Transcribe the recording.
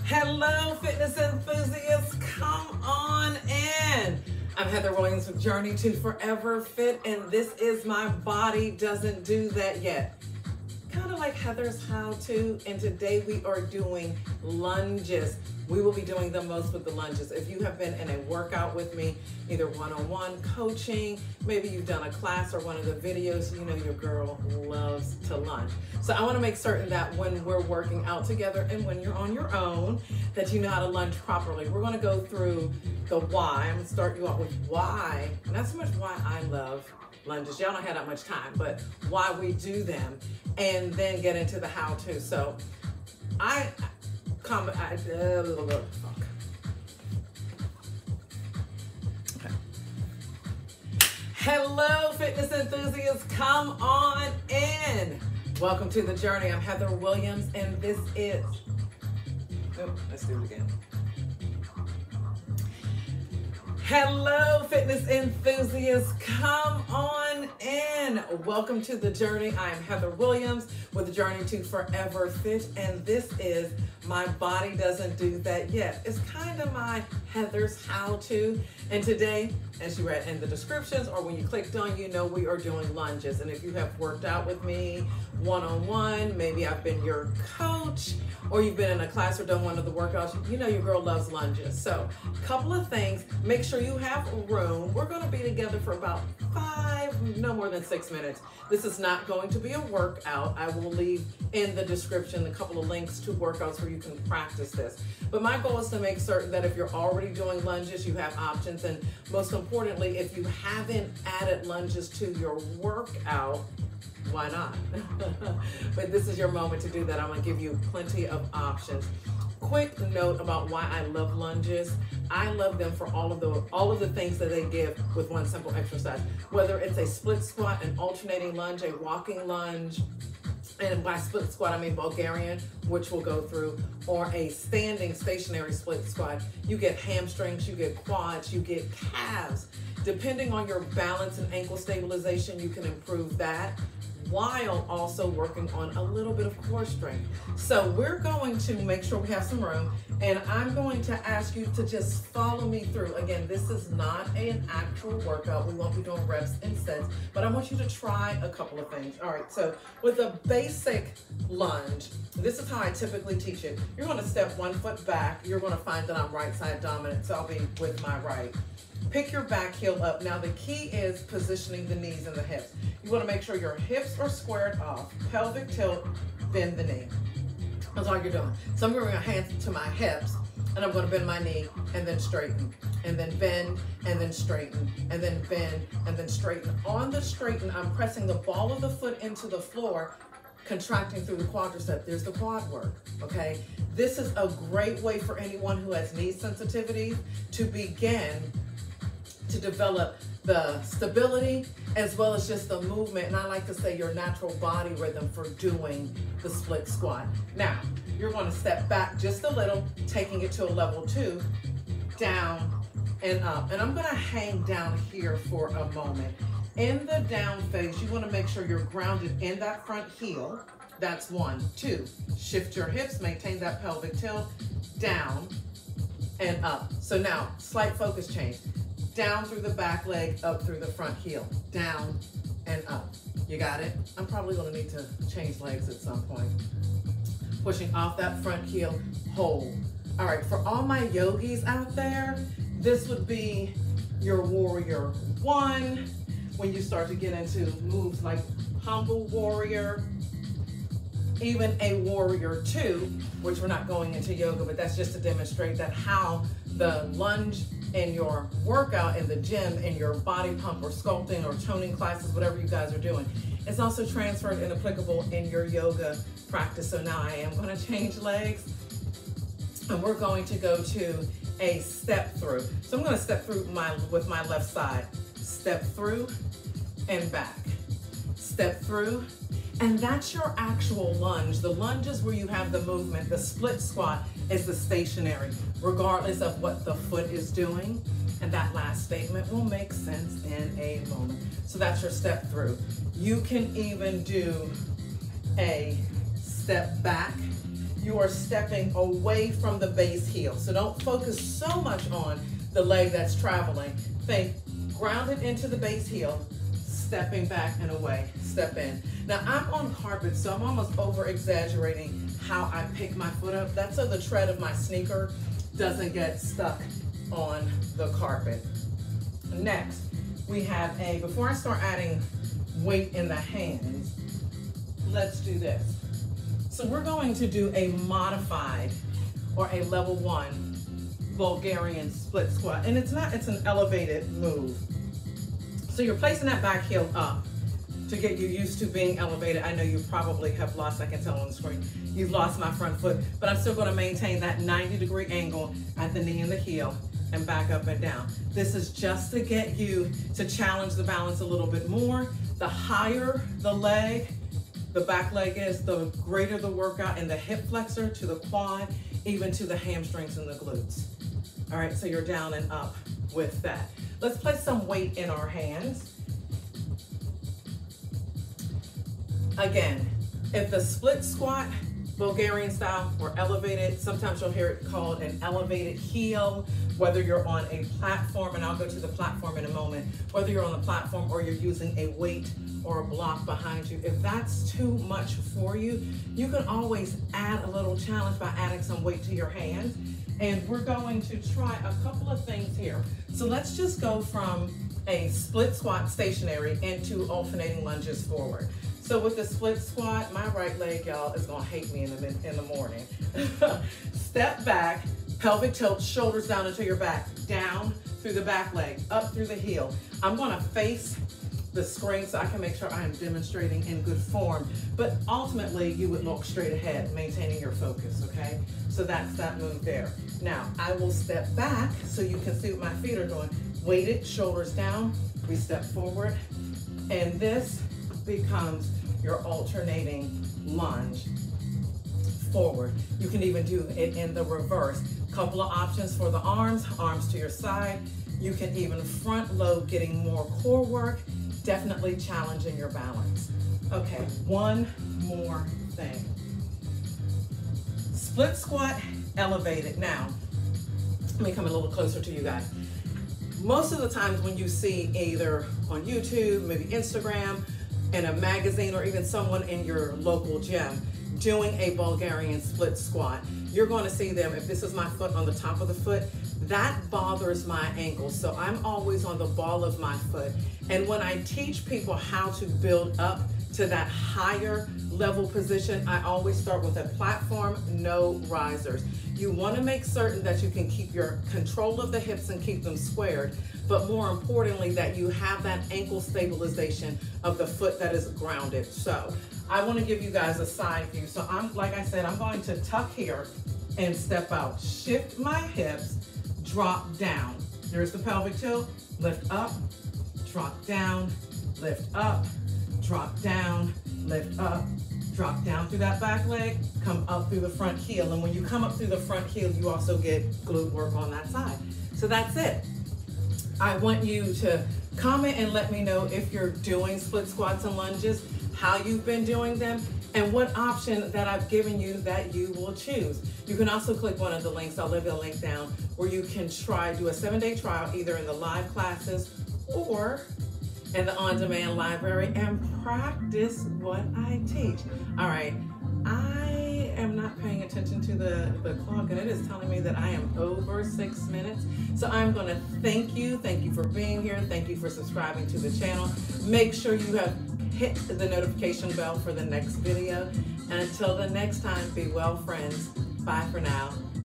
Hello, fitness enthusiasts, come on in. I'm Heather Williams with Journey to Forever Fit, and this is My Body Doesn't Do That Yet. Kind of like Heather's how-to, and today we are doing lunges. We will be doing the most with the lunges. If you have been in a workout with me, either one-on-one coaching, maybe you've done a class or one of the videos, you know your girl loves to lunge. So I want to make certain that when we're working out together and when you're on your own, that you know how to lunge properly. We're going to go through the why. I'm going to start you out with why, not so much why I love lunges. Y'all don't have that much time, but why we do them, and then get into the how-to. So Hello, fitness enthusiasts, come on in. Welcome to the journey. I'm Heather Williams, and this is, let's do it again. Hello, fitness enthusiasts, come on in. Welcome to the journey. I am Heather Williams with the Journey to Forever Fit, and this is My Body Doesn't Do That Yet. It's kind of my Heather's how-to, and today, as you read in the descriptions or when you clicked on, you know we are doing lunges. And if you have worked out with me one-on-one, maybe I've been your coach, or you've been in a class or done one of the workouts, you know your girl loves lunges. So a couple of things, make sure you have room. We're going to be together for about no more than 6 minutes. This is not going to be a workout. I will leave in the description a couple of links to workouts where you can practice this. But my goal is to make certain that if you're already doing lunges, you have options. And most importantly, if you haven't added lunges to your workout, why not? But this is your moment to do that. I'm going to give you plenty of options. Quick note about why I love lunges. I love them for all of the things that they give with one simple exercise. Whether it's a split squat, an alternating lunge, a walking lunge, and by split squat I mean Bulgarian, which we'll go through, or a standing stationary split squat. You get hamstrings, you get quads, you get calves. Depending on your balance and ankle stabilization, you can improve that, while also working on a little bit of core strength. So we're going to make sure we have some room, and I'm going to ask you to just follow me through. Again, this is not an actual workout. We won't be doing reps and sets, but I want you to try a couple of things. All right, so with a basic lunge, this is how I typically teach it. You're going to step 1 foot back. You're going to find that I'm right side dominant, so I'll be with my right. Pick your back heel up. Now the key is positioning the knees and the hips. You want to make sure your hips are squared off. Pelvic tilt, bend the knee. That's all you're doing. So I'm going to bring my hands to my hips, and I'm going to bend my knee and then straighten, and then bend and then straighten, and then bend and then straighten. On the straighten, I'm pressing the ball of the foot into the floor, contracting through the quadricep. There's the quad work, okay? This is a great way for anyone who has knee sensitivity to begin to develop the stability as well as just the movement, and I like to say your natural body rhythm for doing the split squat. Now, you're going to step back just a little, taking it to a level 2, down and up. And I'm going to hang down here for a moment. In the down phase, you want to make sure you're grounded in that front heel. That's 1. 2, shift your hips, maintain that pelvic tilt, down and up. So now, slight focus change. Down through the back leg, up through the front heel, down and up. You got it? I'm probably gonna need to change legs at some point. Pushing off that front heel, hold. All right, for all my yogis out there, this would be your warrior 1. When you start to get into moves like humble warrior, even a warrior 2, which we're not going into yoga, but that's just to demonstrate that how the lunge in your workout in the gym, in your body pump or sculpting or toning classes, whatever you guys are doing, it's also transferred and applicable in your yoga practice. So now I am going to change legs, and we're going to go to a step through. So I'm going to step through with my left side. Step through and back. Step through. And that's your actual lunge. The lunge is where you have the movement. The split squat is the stationary, regardless of what the foot is doing. And that last statement will make sense in a moment. So that's your step through. You can even do a step back you are stepping away from the base heel. So don't focus so much on the leg that's traveling. Think grounded into the base heel, stepping back and away, step in. Now I'm on carpet, so I'm almost over exaggerating how I pick my foot up. That's so the tread of my sneaker doesn't get stuck on the carpet. Next, we have before I start adding weight in the hands, let's do this. So we're going to do a modified or a level 1 Bulgarian split squat. And it's an elevated move. So you're placing that back heel up to get you used to being elevated. I know you probably have lost, I can tell on the screen, you've lost my front foot, but I'm still gonna maintain that 90-degree angle at the knee and the heel and back up and down. This is just to get you to challenge the balance a little bit more. The higher the leg, the back leg is, the greater the workout in the hip flexor to the quad, even to the hamstrings and the glutes. All right, so you're down and up with that. Let's place some weight in our hands. Again, if the split squat, Bulgarian style, or elevated, sometimes you'll hear it called an elevated heel, whether you're on a platform, and I'll go to the platform in a moment, whether you're on the platform or you're using a weight or a block behind you. If that's too much for you, you can always add a little challenge by adding some weight to your hands. And we're going to try a couple of things here. So let's just go from a split squat stationary into alternating lunges forward. So with the split squat, my right leg, y'all, is gonna hate me in the morning. Step back, pelvic tilt, shoulders down into your back, down through the back leg, up through the heel. I'm gonna face the screen so I can make sure I am demonstrating in good form, but ultimately you would look straight ahead, maintaining your focus, okay? So that's that move there. Now, I will step back so you can see what my feet are doing. Weighted, shoulders down, we step forward, and this becomes your alternating lunge forward. You can even do it in the reverse. Couple of options for the arms to your side. You can even front load, getting more core work, definitely challenging your balance. Okay, one more thing. Split squat, elevated. Now, let me come a little closer to you guys. Most of the times when you see either on YouTube, maybe Instagram, in a magazine, or even someone in your local gym doing a Bulgarian split squat, you're going to see them, if this is my foot on the top of the foot, that bothers my ankle. So I'm always on the ball of my foot. And when I teach people how to build up to that higher level position, I always start with a platform, no risers. You want to make certain that you can keep your control of the hips and keep them squared, but more importantly, that you have that ankle stabilization of the foot that is grounded. So I want to give you guys a side view. So like I said, I'm going to tuck here and step out, shift my hips, drop down. There's the pelvic tilt, lift up, drop down, lift up, drop down, lift up, drop down through that back leg, come up through the front heel. And when you come up through the front heel, you also get glute work on that side. So that's it. I want you to comment and let me know if you're doing split squats and lunges, how you've been doing them, and what option that I've given you that you will choose. You can also click one of the links. I'll leave a link down where you can do a 7-day trial, either in the live classes or in the on-demand library, and practice what I teach. All right, I am not paying attention to the clock, and it is telling me that I am over 6 minutes. So I'm gonna thank you for being here. Thank you for subscribing to the channel. Make sure you have hit the notification bell for the next video. And until the next time, be well, friends. Bye for now.